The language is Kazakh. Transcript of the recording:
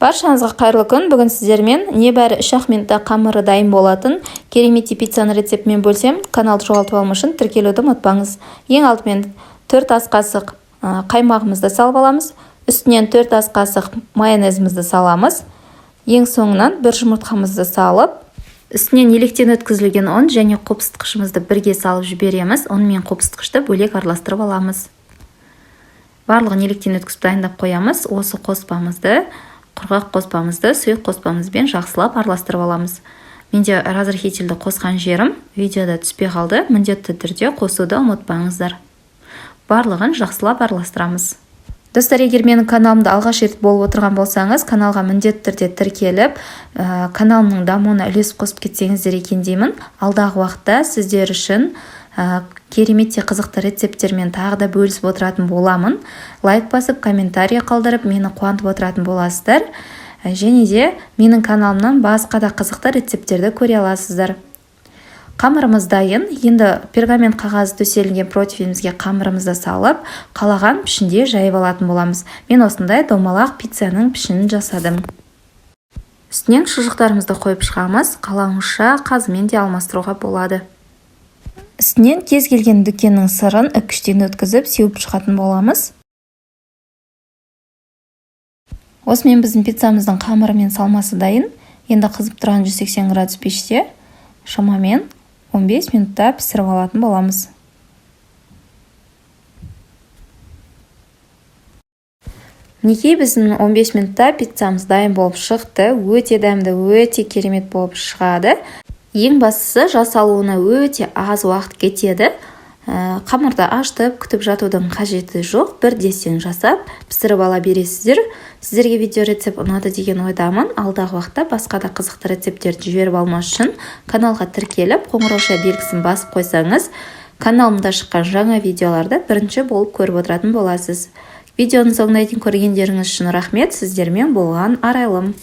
Баршаңызға қайырлы күн. Бүгін сіздермен небәрі 3-ақ минутта қамыры дайын болатын керемет пиццаны рецептімен бөлсем, каналды жоғалтып алмау үшін тіркелуді ұмытпаңыз. Ең алдымен 4 ас қасық қаймағымызды салып аламыз. Үстінен 4 ас қасық майонезімізді саламыз. Ең соңынан бір жұмыртқамызды салып, үстінен електен өткізілген ұн және қопсытқышымызды бірге салып жібереміз. Он мен қопсытқышты бөлек араластырып аламыз. Барлығын електен өткізіп дайындап қоямыз. Осы қоспамызды, құрғақ қоспамызды сұйық қоспамызбен жақсылап араластырып аламыз. Менде разрыхительді қосқан жерім видеода түспей қалды. Міндетті түрде қосуды ұмытпаңыздар. Барлығын жақсылап араластырамыз. Достар, егер менің каналымда алғаш рет болып отырған болсаңыз, каналға міндетті түрде тіркеліп, каналымның дамуына үлес қосып кетсеңіздер екен деймін. Алдағы уақытта сіздер үшін керемет қызықты рецепттермен тағы да бөлісіп отыратын боламын. Лайк басып, комментарий қалдырып, мені қуантып отыратын боласыздар. Және де менің каналымнан басқа да қызықты рецепттерді көре аласыздар. Қамырымыз дайын. Енді пергамент қағазы төселінген противенімізге қамырымызды салып, қалаған пішінде жайып алатын боламыз. Мен осындай домалақ пиццаның пішінін жасадым. Үстінен шұжықтарымызды қойып шығамыз. Қалауыңызша қазымен де алмастыруға болады. Үстінен кез келген дүкеннің сырын үккіштен өткізіп сеуіп шығатын боламыз. Осымен біздің пиццамыздың қамыры мен салмасы дайын. Енді қызып тұрған 180 градус пеште шамамен 15 минутта пісіріп алатын боламыз. Мінекей біздің 15 минутта пиццамыз дайын болып шықты. Өте дәмді, өте керемет болып шығады. Ең бастысы жасалуына өте аз уақыт кетеді. Қамырды ашытып, күтіп жатудың қажеті жоқ. Бір дестен жасап, пісіріп ала бересіздер. Сіздерге видео рецепт ұнады деген ойдамын. Алдағы уақытта басқа да қызықты рецепттерді жіберіп алмас үшін каналға тіркеліп, қоңырауша белгісін басып қойсаңыз, каналымда шыққан жаңа видеоларды бірінші болып көріп отыратын боласыз. Видеоның соңына дейін көргендеріңіз үшін рахмет. Сіздермен болған арайлым.